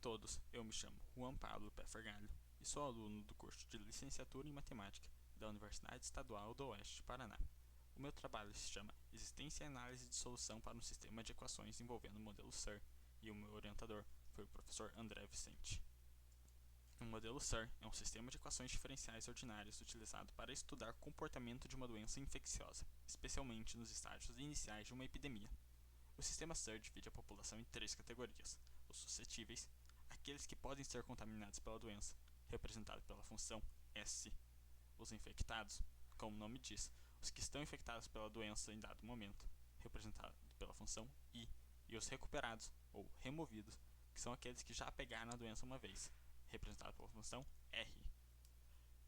todos, eu me chamo Juan Pablo Pffergalho e sou aluno do curso de Licenciatura em Matemática da Universidade Estadual do Oeste de Paraná. O meu trabalho se chama Existência e Análise de Solução para um Sistema de Equações envolvendo o modelo SIR, e o meu orientador foi o professor André Vicente. O modelo SIR é um sistema de equações diferenciais ordinárias utilizado para estudar o comportamento de uma doença infecciosa, especialmente nos estágios iniciais de uma epidemia. O sistema SIR divide a população em três categorias: os suscetíveis, aqueles que podem ser contaminados pela doença, representado pela função S; os infectados, como o nome diz, os que estão infectados pela doença em dado momento, representado pela função I; e os recuperados, ou removidos, que são aqueles que já pegaram a doença uma vez, representado pela função R.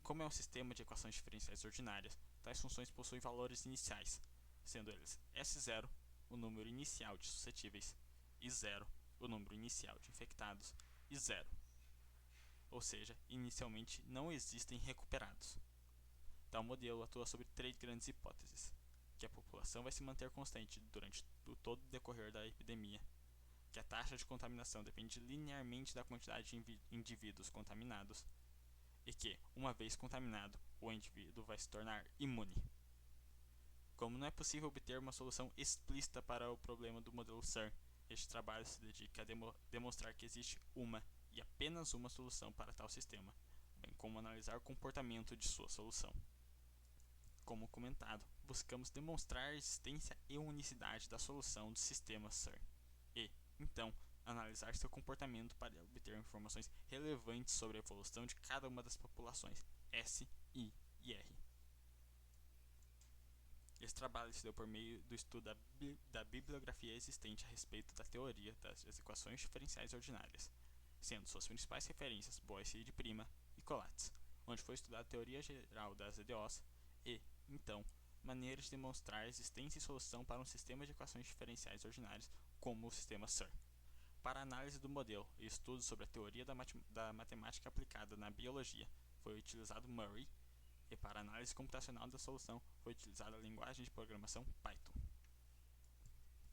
Como é um sistema de equações diferenciais ordinárias, tais funções possuem valores iniciais, sendo eles S0, o número inicial de suscetíveis, e 0, o número inicial de infectados, e 0. Ou seja, inicialmente não existem recuperados. Tal modelo atua sobre três grandes hipóteses: que a população vai se manter constante durante todo o decorrer da epidemia, que a taxa de contaminação depende linearmente da quantidade de indivíduos contaminados, e que, uma vez contaminado, o indivíduo vai se tornar imune. Como não é possível obter uma solução explícita para o problema do modelo SIR, este trabalho se dedica a demonstrar que existe uma e apenas uma solução para tal sistema, bem como analisar o comportamento de sua solução. Como comentado, buscamos demonstrar a existência e unicidade da solução do sistema SIR e, então, analisar seu comportamento para obter informações relevantes sobre a evolução de cada uma das populações S, I e R. Esse trabalho se deu por meio do estudo da bibliografia existente a respeito da teoria das equações diferenciais ordinárias, sendo suas principais referências Boyce de Prima e Collatz, onde foi estudada a teoria geral das EDOs e, então, maneiras de demonstrar a existência e solução para um sistema de equações diferenciais ordinárias como o sistema SIR. Para a análise do modelo e estudos sobre a teoria da matemática aplicada na biologia, foi utilizado Murray, e para a análise computacional da solução foi utilizada a linguagem de programação Python.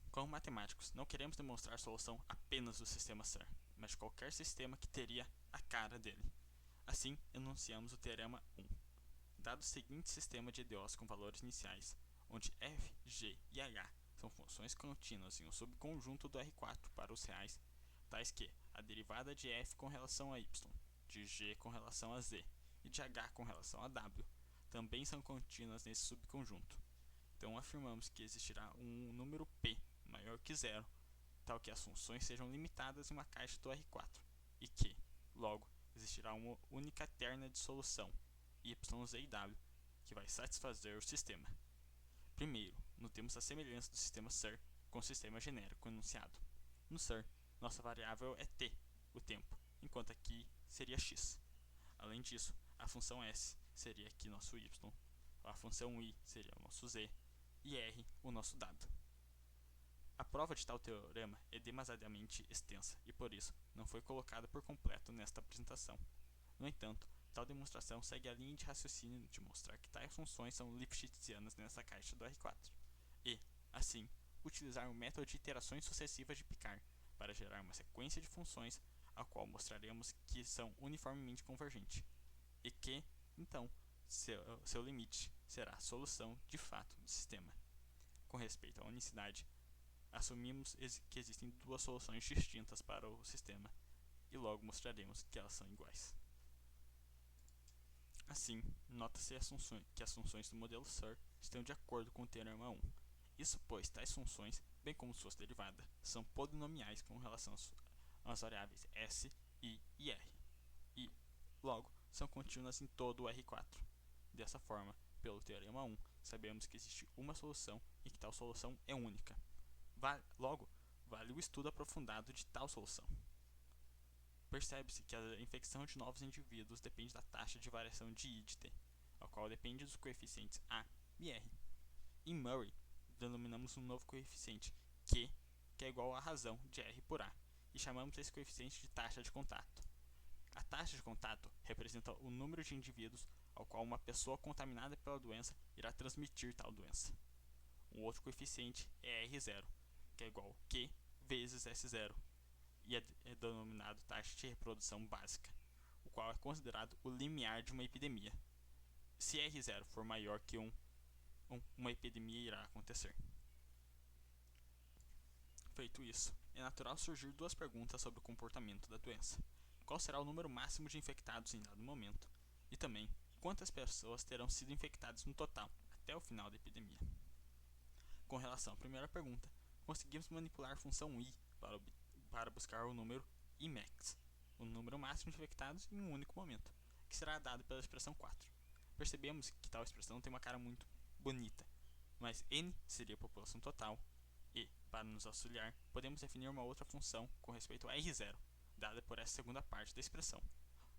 Como matemáticos, não queremos demonstrar a solução apenas do sistema SIR, mas de qualquer sistema que teria a cara dele. Assim, enunciamos o teorema 1. Dado o seguinte sistema de EDOs com valores iniciais, onde f, g e h são funções contínuas em um subconjunto do R4 para os reais, tais que a derivada de f com relação a y, de g com relação a z e de h com relação a w também são contínuas nesse subconjunto. Então afirmamos que existirá um número p maior que zero, tal que as funções sejam limitadas em uma caixa do R4, e que, logo, existirá uma única terna de solução, y, z e w, que vai satisfazer o sistema. Primeiro, notemos a semelhança do sistema SIR com o sistema genérico enunciado. No SIR, nossa variável é t, o tempo, enquanto aqui seria x. Além disso, a função s seria aqui nosso y, a função i seria o nosso z e r o nosso w. A prova de tal teorema é demasiadamente extensa e por isso não foi colocada por completo nesta apresentação. No entanto, tal demonstração segue a linha de raciocínio de mostrar que tais funções são lipschitzianas nessa caixa do R4 e, assim, utilizar o método de iterações sucessivas de Picard para gerar uma sequência de funções a qual mostraremos que são uniformemente convergentes e que, então, seu limite será a solução de fato do sistema. Com respeito à unicidade, assumimos que existem duas soluções distintas para o sistema e logo mostraremos que elas são iguais. Assim, nota-se que as funções do modelo SIR estão de acordo com o teorema 1. Isso pois tais funções, bem como suas derivadas, são polinomiais com relação às variáveis s, i e r, e, logo, são contínuas em todo o R4. Dessa forma, pelo teorema 1, sabemos que existe uma solução e que tal solução é única. Logo, vale o estudo aprofundado de tal solução. Percebe-se que a infecção de novos indivíduos depende da taxa de variação de I de t, a qual depende dos coeficientes A e R. Em Murray, denominamos um novo coeficiente Q, que é igual à razão de R por A, e chamamos esse coeficiente de taxa de contato. A taxa de contato representa o número de indivíduos ao qual uma pessoa contaminada pela doença irá transmitir tal doença. Um outro coeficiente é R0, que é igual a Q vezes S0, e é denominado taxa de reprodução básica, o qual é considerado o limiar de uma epidemia. Se R0 for maior que 1, uma epidemia irá acontecer. Feito isso, é natural surgir duas perguntas sobre o comportamento da doença. Qual será o número máximo de infectados em dado momento? E também, quantas pessoas terão sido infectadas no total até o final da epidemia? Com relação à primeira pergunta, conseguimos manipular a função i para buscar o número Imax, o número máximo de infectados em um único momento, que será dado pela expressão 4. Percebemos que tal expressão tem uma cara muito bonita, mas n seria a população total e, para nos auxiliar, podemos definir uma outra função com respeito a R0, dada por essa segunda parte da expressão.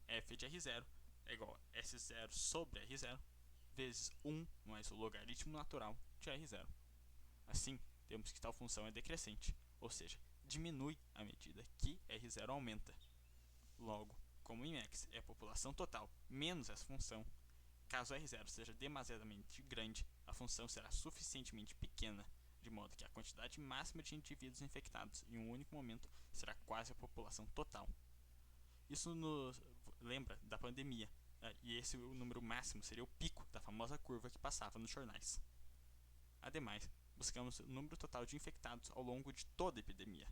f de R0 é igual a S0 sobre R0 vezes 1 mais o logaritmo natural de R0. Assim, temos que tal função é decrescente, ou seja, diminui à medida que R0 aumenta. Logo, como Imax é a população total menos essa função, caso R0 seja demasiadamente grande, a função será suficientemente pequena, de modo que a quantidade máxima de indivíduos infectados em um único momento será quase a população total. Isso nos lembra da pandemia, e esse número máximo seria o pico da famosa curva que passava nos jornais. Ademais, buscamos o número total de infectados ao longo de toda a epidemia.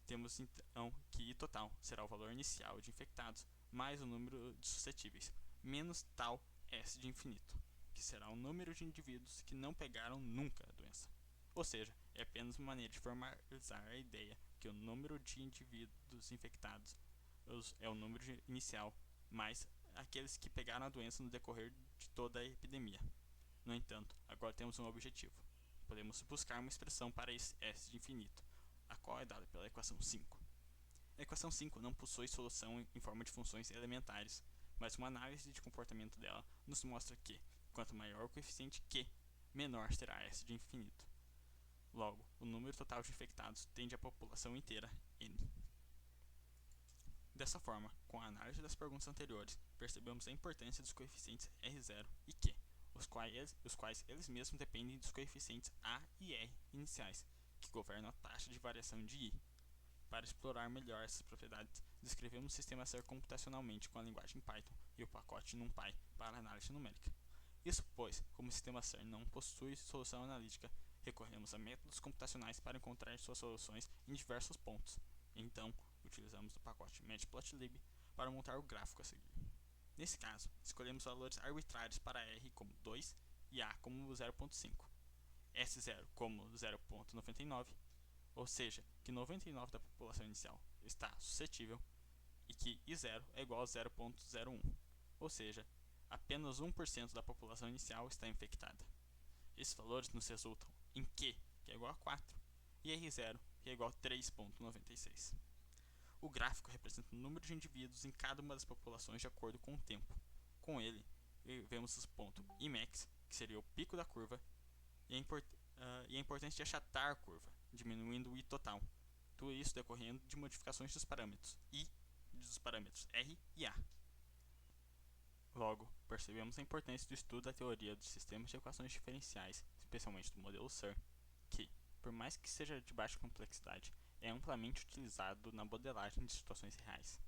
Temos então que I total será o valor inicial de infectados mais o número de suscetíveis, menos tal S de infinito, que será o número de indivíduos que não pegaram nunca a doença. Ou seja, é apenas uma maneira de formalizar a ideia que o número de indivíduos infectados é o número inicial mais aqueles que pegaram a doença no decorrer de toda a epidemia. No entanto, agora temos um objetivo. Podemos buscar uma expressão para esse S de infinito, a qual é dada pela equação 5. A equação 5 não possui solução em forma de funções elementares, mas uma análise de comportamento dela nos mostra que, quanto maior o coeficiente Q, menor será S de infinito. Logo, o número total de infectados tende à população inteira, N. Dessa forma, com a análise das perguntas anteriores, percebemos a importância dos coeficientes R0 e Q, os quais eles mesmos dependem dos coeficientes A e R iniciais, que governam a taxa de variação de I. Para explorar melhor essas propriedades, descrevemos o sistema ser computacionalmente com a linguagem Python e o pacote NumPy para análise numérica. Isso pois, como o sistema ser não possui solução analítica, recorremos a métodos computacionais para encontrar suas soluções em diversos pontos. Então, utilizamos o pacote Matplotlib para montar o gráfico a seguir. Nesse caso, escolhemos valores arbitrários para R como 2 e A como 0.5, S0 como 0.99, ou seja, que 99% da população inicial está suscetível, e que I0 é igual a 0.01, ou seja, apenas 1% da população inicial está infectada. Esses valores nos resultam em Q, que é igual a 4, e R0, que é igual a 3.96. O gráfico representa o número de indivíduos em cada uma das populações de acordo com o tempo. Com ele, vemos os pontos Imax, que seria o pico da curva, e a importância de achatar a curva, diminuindo o I total. Tudo isso decorrendo de modificações dos parâmetros I e dos parâmetros R e A. Logo, percebemos a importância do estudo da teoria dos sistemas de equações diferenciais, especialmente do modelo SIR, que, por mais que seja de baixa complexidade, é amplamente utilizado na modelagem de situações reais.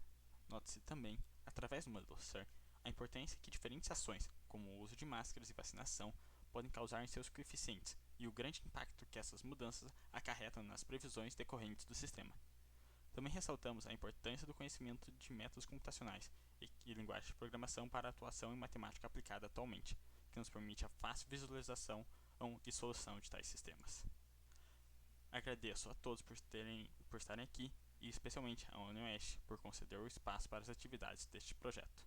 Note-se também, através do modelo SIR, a importância que diferentes ações, como o uso de máscaras e vacinação, podem causar em seus coeficientes e o grande impacto que essas mudanças acarretam nas previsões decorrentes do sistema. Também ressaltamos a importância do conhecimento de métodos computacionais e linguagem de programação para a atuação em matemática aplicada atualmente, que nos permite a fácil visualização e solução de tais sistemas. Agradeço a todos por estarem aqui e especialmente a UniOeste por conceder o espaço para as atividades deste projeto.